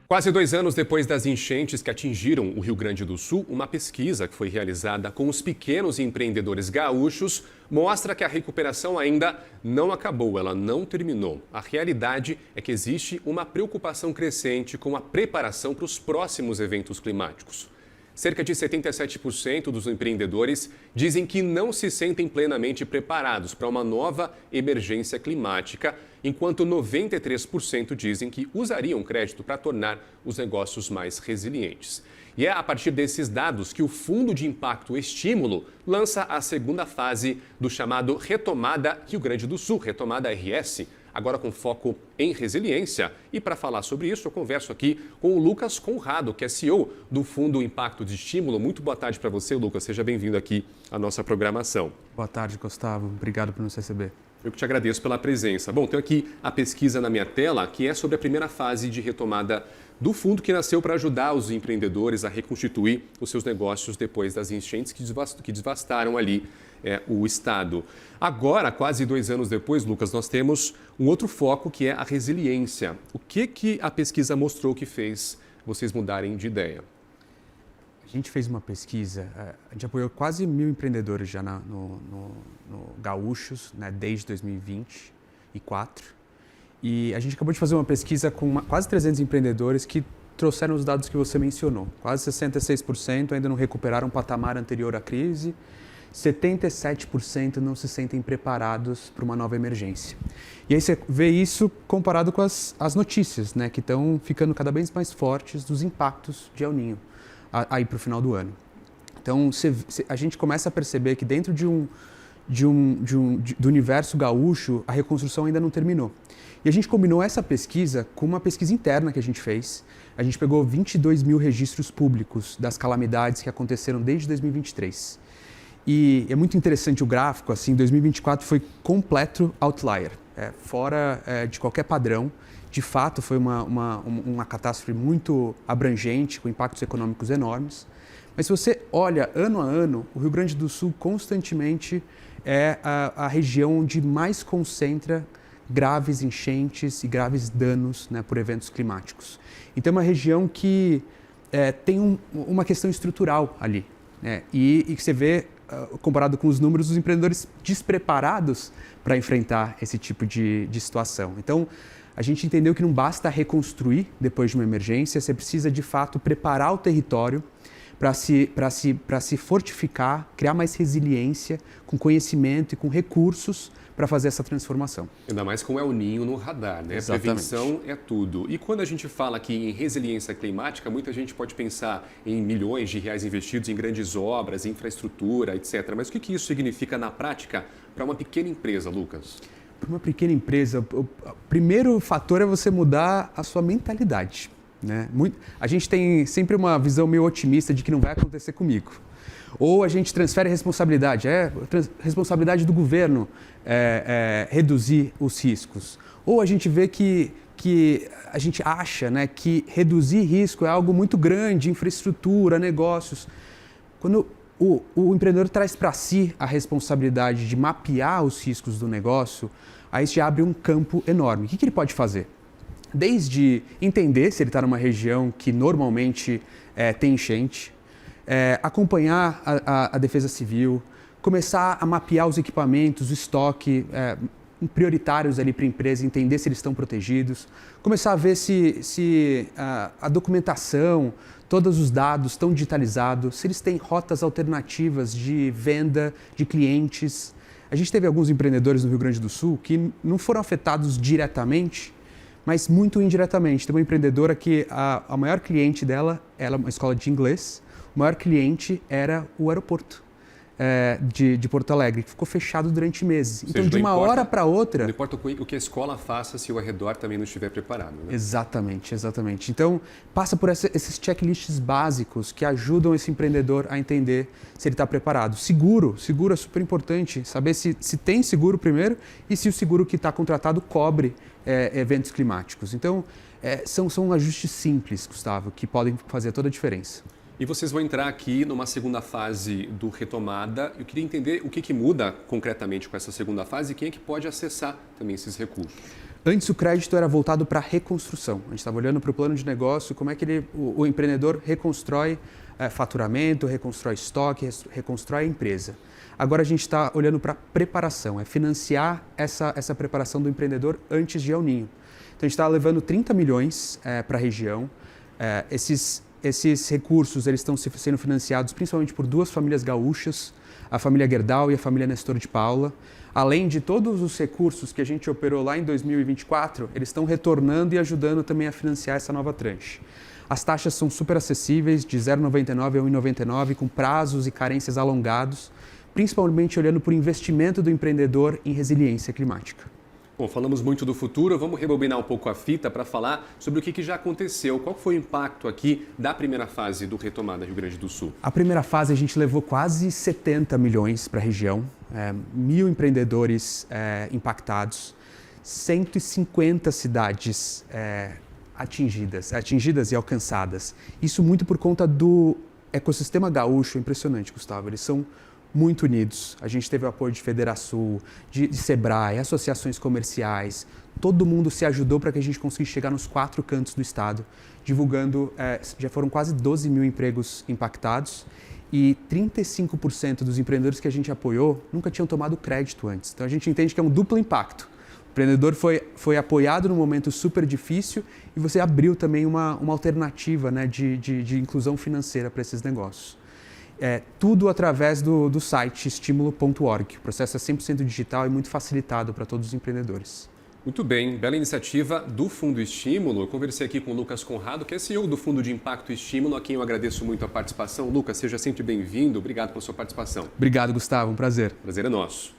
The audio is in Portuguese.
Quase 2 anos depois das enchentes que atingiram o Rio Grande do Sul, uma pesquisa que foi realizada com os pequenos empreendedores gaúchos mostra que a recuperação ainda não acabou, ela não terminou. A realidade é que existe uma preocupação crescente com a preparação para os próximos eventos climáticos. Cerca de 77% dos empreendedores dizem que não se sentem plenamente preparados para uma nova emergência climática, enquanto 93% dizem que usariam crédito para tornar os negócios mais resilientes. E é a partir desses dados que o Fundo de Impacto Estímulo lança a segunda fase do chamado Retomada Rio Grande do Sul, Retomada RS, agora com foco em resiliência. E para falar sobre isso, eu converso aqui com o Lucas Conrado, que é CEO do Fundo Impacto de Estímulo. Muito boa tarde para você, Lucas. Seja bem-vindo aqui à nossa programação. Boa tarde, Gustavo. Obrigado por nos receber. Eu que te agradeço pela presença. Bom, tenho aqui a pesquisa na minha tela, que é sobre a primeira fase de retomada do fundo, que nasceu para ajudar os empreendedores a reconstituir os seus negócios depois das enchentes que devastaram ali o estado. Agora, quase 2 anos depois, Lucas, nós temos um outro foco, que é a resiliência. O que a pesquisa mostrou que fez vocês mudarem de ideia? A gente fez uma pesquisa, a gente apoiou quase 1.000 empreendedores já no Gaúchos, né, desde 2024. E a gente acabou de fazer uma pesquisa com quase 300 empreendedores que trouxeram os dados que você mencionou. Quase 66% ainda não recuperaram o patamar anterior à crise, 77% não se sentem preparados para uma nova emergência. E aí você vê isso comparado com as notícias, né, que estão ficando cada vez mais fortes dos impactos de El Niño aí para o final do ano. Então a gente começa a perceber que dentro do universo gaúcho, a reconstrução ainda não terminou. E a gente combinou essa pesquisa com uma pesquisa interna que a gente fez. A gente pegou 22 mil registros públicos das calamidades que aconteceram desde 2023. E é muito interessante o gráfico, assim, 2024 foi completo outlier, fora de qualquer padrão. De fato, foi uma catástrofe muito abrangente, com impactos econômicos enormes. Mas se você olha ano a ano, o Rio Grande do Sul constantemente é a região onde mais concentra graves enchentes e graves danos, né, por eventos climáticos. Então é uma região que tem uma questão estrutural ali, né, e que você vê, comparado com os números, os empreendedores despreparados para enfrentar esse tipo de situação. Então, a gente entendeu que não basta reconstruir depois de uma emergência, você precisa de fato preparar o território para se fortificar, criar mais resiliência, com conhecimento e com recursos para fazer essa transformação. Ainda mais com El Niño no radar, né? Exatamente. Prevenção é tudo. E quando a gente fala aqui em resiliência climática, muita gente pode pensar em milhões de reais investidos em grandes obras, infraestrutura, etc. Mas o que isso significa na prática para uma pequena empresa, Lucas? Para uma pequena empresa, o primeiro fator é você mudar a sua mentalidade, né? A gente tem sempre uma visão meio otimista de que não vai acontecer comigo. Ou a gente transfere a responsabilidade, responsabilidade do governo reduzir os riscos. Ou a gente vê que a gente acha, né, que reduzir risco é algo muito grande, infraestrutura, negócios. Quando o empreendedor traz para si a responsabilidade de mapear os riscos do negócio, aí se abre um campo enorme. O que ele pode fazer? Desde entender se ele está numa região que normalmente tem enchente, acompanhar a defesa civil, começar a mapear os equipamentos, o estoque prioritários ali para a empresa, entender se eles estão protegidos, começar a ver se a documentação, todos os dados estão digitalizados, se eles têm rotas alternativas de venda de clientes. A gente teve alguns empreendedores no Rio Grande do Sul que não foram afetados diretamente, mas muito indiretamente. Tem uma empreendedora que a maior cliente dela era uma escola de inglês, o maior cliente era o aeroporto de Porto Alegre, que ficou fechado durante meses. Então, de uma hora para outra... Não importa o que a escola faça se o arredor também não estiver preparado, né? Exatamente, exatamente. Então, passa por esses checklists básicos que ajudam esse empreendedor a entender se ele está preparado. Seguro é super importante, saber se tem seguro primeiro e se o seguro que está contratado cobre eventos climáticos. Então, são ajustes simples, Gustavo, que podem fazer toda a diferença. E vocês vão entrar aqui numa segunda fase do Retomada. Eu queria entender o que muda concretamente com essa segunda fase e quem é que pode acessar também esses recursos. Antes o crédito era voltado para reconstrução. A gente estava olhando para o plano de negócio, como é que o empreendedor reconstrói faturamento, reconstrói estoque, reconstrói a empresa. Agora a gente está olhando para preparação, é financiar essa preparação do empreendedor antes de ir ao ninho. Então a gente está levando 30 milhões para a região. Esses recursos eles estão sendo financiados principalmente por duas famílias gaúchas, a família Gerdau e a família Nestor de Paula. Além de todos os recursos que a gente operou lá em 2024, eles estão retornando e ajudando também a financiar essa nova tranche. As taxas são super acessíveis, de 0,99 a 1,99, com prazos e carências alongados, principalmente olhando por investimento do empreendedor em resiliência climática. Bom, falamos muito do futuro, vamos rebobinar um pouco a fita para falar sobre o que já aconteceu. Qual foi o impacto aqui da primeira fase do Retomada Rio Grande do Sul? A primeira fase a gente levou quase 70 milhões para a região, 1.000 empreendedores impactados, 150 cidades atingidas e alcançadas. Isso muito por conta do ecossistema gaúcho, impressionante, Gustavo. Eles são muito unidos. A gente teve o apoio de Federação, de Sebrae, associações comerciais. Todo mundo se ajudou para que a gente conseguisse chegar nos 4 cantos do estado, divulgando, já foram quase 12 mil empregos impactados e 35% dos empreendedores que a gente apoiou nunca tinham tomado crédito antes. Então a gente entende que é um duplo impacto. O empreendedor foi apoiado num momento super difícil e você abriu também uma alternativa, né, de inclusão financeira para esses negócios. Tudo através do site estimulo.org. O processo é 100% digital e muito facilitado para todos os empreendedores. Muito bem, bela iniciativa do Fundo Estímulo. Eu conversei aqui com o Lucas Conrado, que é CEO do Fundo de Impacto Estímulo, a quem eu agradeço muito a participação. Lucas, seja sempre bem-vindo. Obrigado pela sua participação. Obrigado, Gustavo. Um prazer. Prazer é nosso.